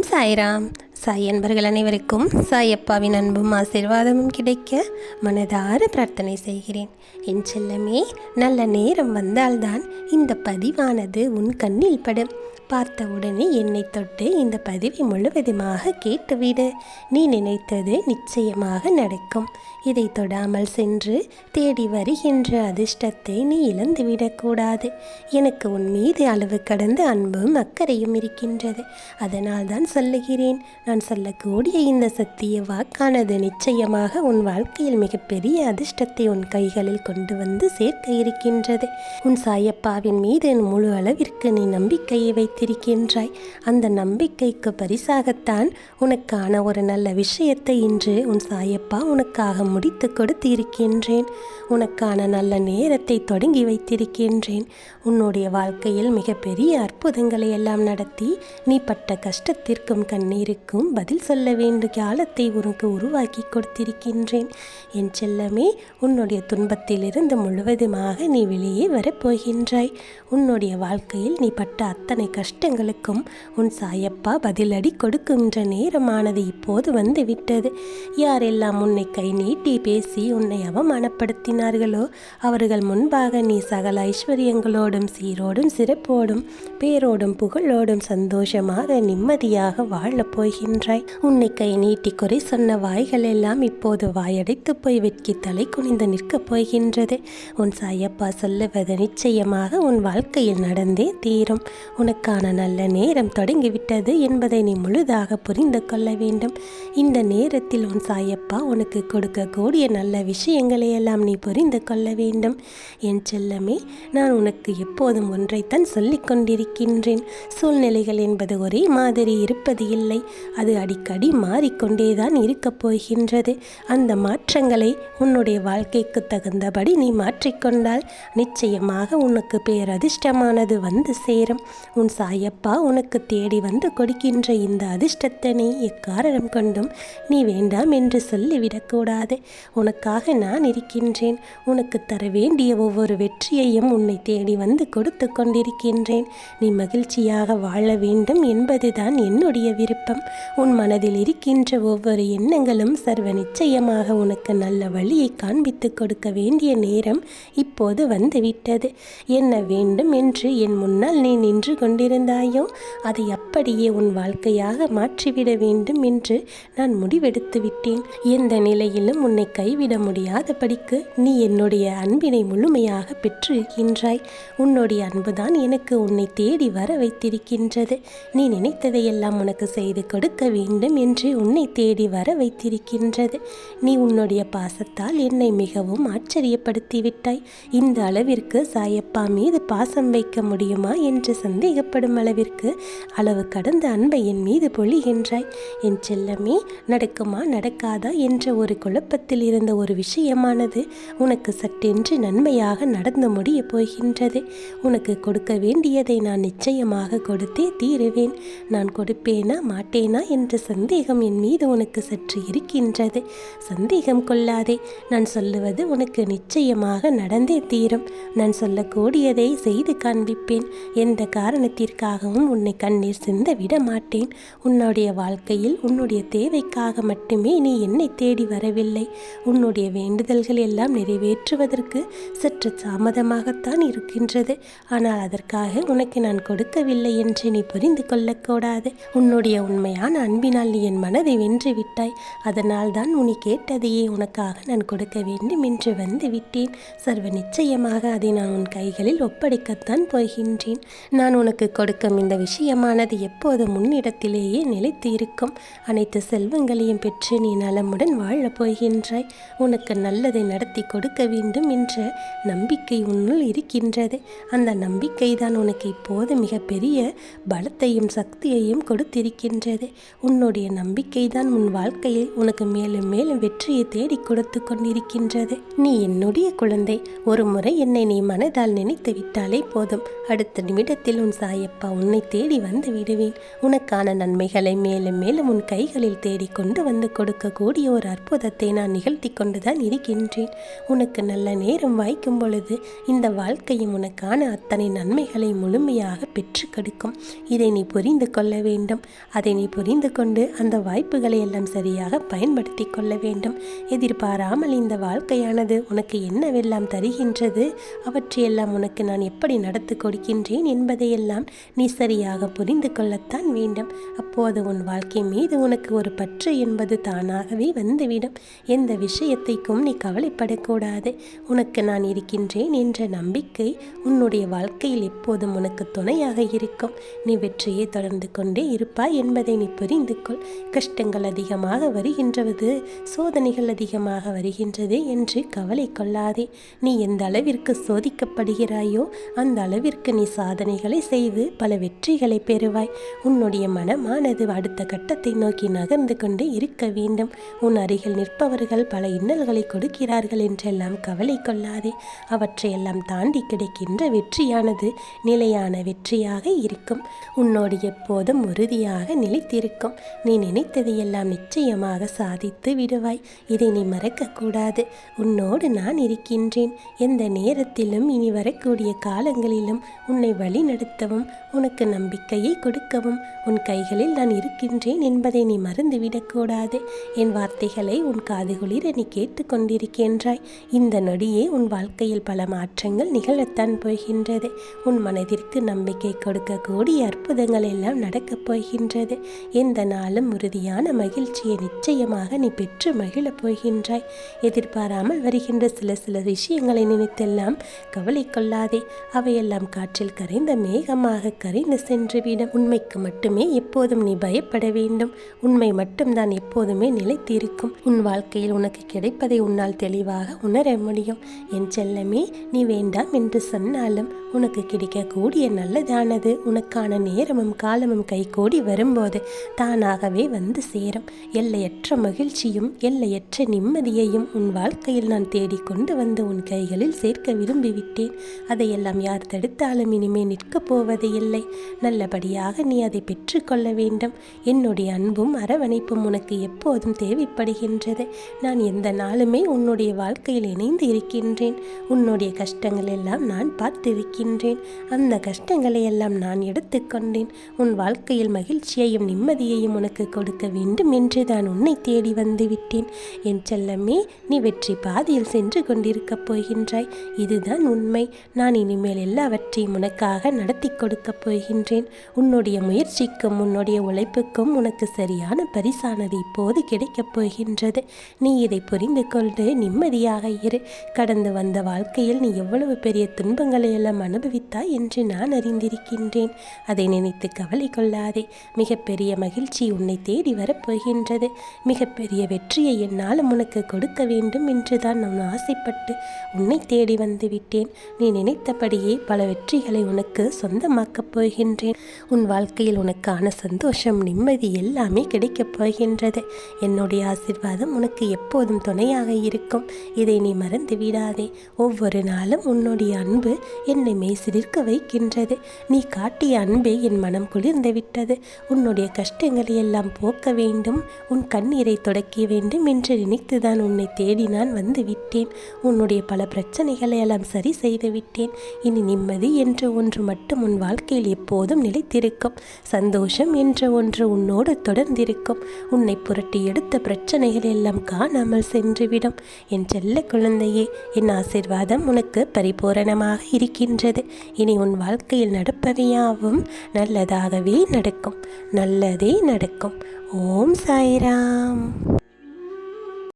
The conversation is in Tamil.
சாய்ராம். சாய் அன்பர்கள் அனைவருக்கும் சாயப்பாவின் அன்பும் ஆசீர்வாதமும் கிடைக்க மனதார பிரார்த்தனை செய்கிறேன். என் செல்லமே, நல்ல நேரம் வந்தால்தான் இந்த பதிவானது உன் கண்ணில் படும். பார்த்தவுடனே என்னை தொட்டு இந்த பதிவை முழுவதுமாக கேட்டுவிடு. நீ நினைத்தது நிச்சயமாக நடக்கும். இதை தொடாமல் சென்று தேடி வருகின்ற அதிர்ஷ்டத்தை நீ இழந்துவிடக்கூடாது. எனக்கு உன் மீது அளவு கடந்த அன்பும் அக்கறையும் இருக்கின்றது. அதனால் தான் சொல்லுகிறேன். நான் சொல்லக்கூடிய இந்த சத்திய வாக்கானது நிச்சயமாக உன் வாழ்க்கையில் மிகப்பெரிய அதிர்ஷ்டத்தை உன் கைகளில் கொண்டு வந்து சேர்க்க இருக்கின்றது. உன் சாயப்பாவின் மீது முழு அளவிற்கு நீ நம்பிக்கையை வைத்திருக்கின்றாய். அந்த நம்பிக்கைக்கு பரிசாகத்தான் உனக்கான ஒரு நல்ல விஷயத்தை இன்று உன் சாயப்பா உனக்காக முடித்து கொடுத்து இருக்கின்றேன். உனக்கான நல்ல நேரத்தை தொடங்கி வைத்திருக்கின்றேன். உன்னுடைய வாழ்க்கையில் மிகப்பெரிய அற்புதங்களை எல்லாம் நடத்தி நீ பட்ட கஷ்டத்திற்கும் கண்ணீருக்கும் பதில் சொல்ல வேண்டிய காலத்தை உனக்கு உருவாக்கி கொடுத்திருக்கின்றேன். என் செல்லமே, உன்னுடைய துன்பத்திலிருந்து முழுவதுமாக நீ வெளியே வரப்போகின்றாய். உன்னுடைய வாழ்க்கையில் நீ பட்ட அத்தனை கஷ்டங்களுக்கும் உன் சாயப்பா பதிலடி கொடுக்கின்ற நேரமானது இப்போது வந்து விட்டது. யாரெல்லாம் உன்னை கை நீட்டி பேசி உன்னை அவமானப்படுத்தினார்களோ அவர்கள் முன்பாக நீ சகல ஐஸ்வர்யங்களோடும் சீரோடும் சிறப்போடும் பேரோடும் புகழோடும் சந்தோஷமாக நிம்மதியாக வாழப் போகின்றாய். உன்னை கை நீட்டி குறை சொன்ன வாய்கள் எல்லாம் இப்போது வாயடைத்து போய் வெட்கி தலை குனிந்து நிற்கப் போகின்றது. உன் சாயப்பா சொல்லுவது நிச்சயமாக உன் வாழ்க்கையில் நடந்தே தீரும். உனக்கான நல்ல நேரம் தொடங்கிவிட்டது என்பதை நீ முழுதாக புரிந்து கொள்ள வேண்டும். இந்த நேரத்தில் உன் சாயப்பா உனக்கு கொடுக்கக்கூடிய நல்ல விஷயங்களை எல்லாம் நீ புரிந்து கொள்ள வேண்டும். என் செல்லமே, நான் உனக்கு எப்போதும் ஒன்றைத்தான் சொல்லிக் கொண்டிருக்கின்றேன். சூழ்நிலைகள் என்பது ஒரே மாதிரி இருப்பது இல்லை. அது அடிக்கடி மாறிக்கொண்டேதான் இருக்கப் போகின்றது. அந்த மாற்றங்களை உன்னுடைய வாழ்க்கைக்கு தகுந்தபடி நீ மாற்றிக்கொண்டால் நிச்சயமாக உனக்கு பேரதிர்ஷ்டமானது வந்து சேரும். உன் சாயப்பா உனக்கு தேடி வந்து கொடுக்கின்ற இந்த அதிர்ஷ்டத்தை நீ எக்காரணம் கொண்டும் நீ வேண்டாம் என்று சொல்லிவிடக்கூடாது. உனக்காக நான் இருக்கின்றேன். உனக்கு தர வேண்டிய ஒவ்வொரு வெற்றியையும் உன்னை தேடி வந்து கொடுத்து கொண்டிருக்கின்றேன். நீ மகிழ்ச்சியாக வாழ வேண்டும் என்பதுதான் என்னுடைய விருப்பம். உன் மனதில் இருக்கின்ற ஒவ்வொரு எண்ணங்களும் சர்வ நிச்சயமாக உனக்கு நல்ல வழியை காண்பித்து கொடுக்க வேண்டிய நேரம் இப்போது வந்துவிட்டது. என்ன வேண்டும் என்று என் முன்னால் நீ நின்று கொண்டிருந்தாயோ அதை அப்படியே உன் வாழ்க்கையாக மாற்றிவிட வேண்டும் என்று நான் முடிவெடுத்து விட்டேன். எந்த நிலையிலும் உன்னை கைவிட முடியாதபடிக்கு நீ என்னுடைய அன்பினை முழுமையாக பெற்றிருக்கின்றாய். உன்னுடைய அன்புதான் எனக்கு உன்னை தேடி வர வைத்திருக்கின்றது. நீ நினைத்ததையெல்லாம் உனக்கு செய்து கொடுக்க வேண்டும் என்று உன்னை தேடி வர வைத்திருக்கின்றது. நீ உன்னுடைய பாசத்தால் என்னை மிகவும் ஆச்சரியப்படுத்திவிட்டாய். இந்த அளவிற்கு சாயப்பா மீது பாசம் வைக்க முடியுமா என்று சந்தேகப்படும் அளவிற்கு அளவு கடந்த அன்பை என் மீது பொழிகின்றாய். என் செல்லமே, நடக்குமா நடக்காதா என்ற ஒரு குழப்பத்தில் இருந்த ஒரு விஷயமானது உனக்கு சட்டென்று நன்மையாக நடந்து முடிய போகின்றது. உனக்கு கொடுக்க வேண்டியதை நான் நிச்சயமாக கொடுத்தே தீருவேன். நான் கொடுப்பேனா மாட்டேனா என்ற சந்தேகம் என் மீது உனக்கு சற்று இருக்கின்றது. சந்தேகம் கொள்ளாதே. நான் சொல்லுவது உனக்கு நிச்சயமாக நடந்தே தீரும். நான் சொல்லக்கூடியதை செய்து காண்பிப்பேன். எந்த காரணத்திற்காகவும் உன்னை கண்ணீர் சிந்த விட மாட்டேன். உன்னுடைய வாழ்க்கையில் உன்னுடைய தேவைக்காக மட்டுமே நீ என்னை தேடி வரவில்லை. உன்னுடைய வேண்டுதல்கள் எல்லாம் நிறைவேற்றுவதற்கு சற்று தாமதமாகத்தான் இருக்கின்றது. ஆனால் அதற்காக உனக்கு நான் கொடுக்கவில்லை என்று நீ புரிந்து கொள்ளக்கூடாது. உன்னுடைய உண்மையான அன்பினால் நீ என் மனதை வென்று விட்டாய். அதனால் தான் உன்னை கேட்டதையே உனக்காக நான் கொடுக்க வேண்டும் என்று வந்து விட்டேன். சர்வ நிச்சயமாக அதை நான் உன் கைகளில் ஒப்படைக்கத்தான் போகின்றேன். நான் உனக்கு கொடுக்கும் இந்த விஷயமானது எப்போது முன்னிடத்திலேயே நிலைத்து இருக்கும். அனைத்து செல்வங்களையும் பெற்று நீ நலமுடன் வாழப் போகின்றாய். உனக்கு நல்லதை நடத்தி கொடுக்க வேண்டும் என்ற நம்பிக்கை உன்னுள் இருக்கின்றது. அந்த நம்பிக்கை தான் உனக்கு இப்போது மிகப்பெரிய பலத்தையும் சக்தியையும் கொடுத்திருக்கின்றது. உன்னுடைய நம்பிக்கை தான் உன் வாழ்க்கையில் உனக்கு மேலும் மேலும் வெற்றியை தேடி கொடுத்து கொண்டிருக்கின்றது. நீ என்னுடைய குழந்தை. ஒரு முறை என்னை நீ மனதால் நினைத்து விட்டாலே போதும். அடுத்த நிமிடத்தில் உன் சாயப்பா உன்னை தேடி வந்துவிடுவேன். விடுவேன். உனக்கான நன்மைகளை மேலும் மேலும் உன் கைகளில் தேடி கொண்டு வந்து கொடுக்கக்கூடிய ஒரு அற்புதத்தை நான் நிகழ்த்தி கொண்டுதான் இருக்கின்றேன். உனக்கு நல்ல நேரம் வாய்க்கும் பொழுது இந்த வாழ்க்கையும் உனக்கான அத்தனை நன்மைகளை முழுமையாக பெற்று கொடுக்கும். இதை நீ புரிந்து கொள்ள வேண்டும். அதை நீ புரிந்து கொண்டு அந்த வாய்ப்புகளை எல்லாம் சரியாக பயன்படுத்தி கொள்ள வேண்டும். எதிர்பாராமல் இந்த வாழ்க்கையானது உனக்கு என்னவெல்லாம் தருகின்றது, அவற்றையெல்லாம் உனக்கு நான் எப்படி நடத்தி கொடுக்கின்றேன் என்பதையெல்லாம் நீ சரியாக புரிந்து கொள்ளத்தான் வேண்டும். அப்போது உன் வாழ்க்கை மீது உனக்கு ஒரு பற்று என்பது தானாகவே வந்துவிடும். எந்த விஷயத்தைக்கும் நீ கவலைப்படக்கூடாது. உனக்கு நான் இருக்கின்றேன் என்ற நம்பிக்கை உன்னுடைய வாழ்க்கையில் எப்போதும் உனக்கு துணையாக இருக்கும். நீ வெற்றியை தொடர்ந்து கொண்டே இருப்பாய் என்பதை நீ புரிந்து கொள். கஷ்டங்கள் அதிகமாக வருகின்றது, சோதனைகள் அதிகமாக வருகின்றது என்று கவலை கொள்ளாதே. நீ எந்த அளவிற்கு சோதிக்கப்படுகிறாயோ அந்த அளவிற்கு நீ சாதனைகளை செய்து பல வெற்றிகளை பெறுவாய். உன்னுடைய மனமானது அடுத்த கட்டத்தை நோக்கி நகர்ந்து கொண்டே இருக்க வேண்டும். உன் அருகில் நிற்பவர்கள் பல இன்னல்களை கொடுக்கிறார்கள் என்றெல்லாம் கவலை கொள்ளாதே. அவற்றையெல்லாம் தாண்டி கிடைக்கின்ற வெற்றியானது நிலையான வெற்றியாக இருக்கும். உன்னோடு எப்போதும் உறுதியாக நிலைத்திருக்கும். நீ நினைத்ததையெல்லாம் நிச்சயமாக சாதித்து விடுவாய். இதை நீ மறக்கக்கூடாது. உன்னோடு நான் இருக்கின்றேன். எந்த நேரத்திலும் இனி வரக்கூடிய காலங்களிலும் உன்னை வழிநடத்தவும் உனக்கு நம்பிக்கையை கொடுக்கவும் உன் கைகளில் நான் இருக்கின்றேன் என்பதை நீ மறந்துவிடக்கூடாது. என் வார்த்தைகளை உன் காதுகுளிர நீ கேட்டுக்கொண்டிருக்கின்றாய். இந்த நொடியே உன் வாழ்க்கையில் பல மாற்றங்கள் நிகழத்தான் போகின்றது. உன் மனதிற்கு நம்பிக்கை கொடுக்கக்கூடிய அற்புதங்கள் எல்லாம் நடக்கப் போகின்றது. எந்த நாளும் உறுதியான மகிழ்ச்சியை நிச்சயமாக நீ பெற்று மகிழப் போகின்றாய். எதிர்பாராமல் வருகின்ற சில விஷயங்களை நினைத்தெல்லாம் கவலை கொள்ளாதே. அவையெல்லாம் காற்றில் கரைந்த மேகமாக கரைந்து சென்றுவிடும். உண்மைக்கு மட்டுமே எப்போதும் நீ பயப்பட வேண்டும். உண்மை மட்டும்தான் எப்போதுமே நிலைத்திருக்கும். உன் வாழ்க்கையில் உனக்கு கிடைப்பதை உன்னால் தெளிவாக உணர முடியும். என் செல்லமே, நீ வேண்டாம் என்று சொன்னாலும் உனக்கு கிடைக்கக்கூடிய நல்லதானது உனக்கான நேரமும் காலமும் கைகூடி வரும்போது தானாகவே வந்து சேரும். எல்லையற்ற மகிழ்ச்சியும் எல்லையற்ற நிம்மதியையும் உன் வாழ்க்கையில் நான் தேடிக்கொண்டு வந்து உன் கைகளில் சேர்க்க விரும்பிவிட்டேன். அதையெல்லாம் யார் தடுத்தாலும் இனிமே நிற்கப் போவது இல்லை. நல்லபடியாக நீ அதை பெற்றுக்கொள்ள வேண்டும். என்னுடைய அன்பும் அரவணைப்பும் உனக்கு எப்போதும் தேவைப்படுகின்றது. நான் எந்த நாளுமே உன்னுடைய வாழ்க்கையில் இணைந்து இருக்கின்றேன். உன்னுடைய கஷ்டங்கள் எல்லாம் நான் பார்த்திருக்கின்றேன். அந்த கஷ்டங்களை எல்லாம் நான் எடுத்துக்கொண்டேன். உன் வாழ்க்கையில் மகிழ்ச்சியையும் நிம்மதியையும் உனக்கு கொடுக்க வேண்டும் என்று நான் உன்னை தேடி வந்து விட்டேன். என் செல்லமே, நீ வெற்றி பாதையில் சென்று கொண்டிருக்கப் போகின்றாய். இதுதான் உண்மை. நான் இனிமேல் எல்லாவற்றையும் உனக்காக நடத்தி கொடுக்கப் போகின்றேன். உன்னுடைய முயற்சிக்கும் உன்னுடைய உழைப்புக்கும் உனக்கு சரியான பரிசானது இப்போது கிடைக்கப் போகின்றது. நீ இதை புரிந்து கொண்டு நிம்மதியாக இரு. கடந்து வந்த வாழ்க்கையில் நீ எவ்வளவு பெரிய துன்பங்களை எல்லாம் அனுபவித்தாய் என்று நான் அறிந்திருக்கின்றேன். அதை நினைத்து கவலை கொள்ளாதே. மிகப்பெரிய மகிழ்ச்சி உன்னை தேடி வரப்போகின்றது. மிகப்பெரிய வெற்றியை என்னால் உனக்கு கொடுக்க வேண்டும் என்றுதான் நான் ஆசைப்பட்டு உன்னை தேடி வந்து விட்டேன். நீ நினைத்தபடியே பல வெற்றிகளை உனக்கு சொந்தமாக்கப் போகின்றேன். உன் வாழ்க்கையில் உனக்கான சந்தோஷம், நிம்மதி எல்லாமே கிடைக்கப் போகின்றது. என்னுடைய ஆசீர்வாதம் உனக்கு எப்போதும் துணையாக இருக்கும். இதை நீ மறந்து விடாதே. ஒவ்வொரு நாளும் உன்னுடைய அன்பு என்னை மெய்சிலிர்க்க வைக்கின்றது. நீ காட்டிய அன்பே என் மனம் குளிர்ந்து விட்டது. உன்னுடைய கஷ்டங்களை எல்லாம் போக்க வேண்டும், உன் கண்ணீரை துடைக்க வேண்டும் என்று நினைத்துதான் உன்னை தேடி நான் வந்து விட்டேன். உன்னுடைய பல பிரச்சனைகளை எல்லாம் சரி செய்து விட்டேன். இனி நிம்மதி என்ற ஒன்று மட்டும் உன் வாழ்க்கையில் எப்போதும் நிலைத்திருக்கும். சந்தோஷம் என்ற ஒன்று உன்னோடு தொடர்ந்திருக்கும். உன்னை புரட்டி எடுத்த பிரச்சனைகள் எல்லாம் காணாமல் சென்றுவிடும். என் செல்ல குழந்தையே, என் ஆசீர்வாதம் உனக்கு பரிபூரணமாக இருக்கின்றது. இனி உன் வாழ்க்கையில் நடப்பவையாவும் நல்லதாகவே நடக்கும். நல்லதே நடக்கும். ஓம் சாய்ராம்.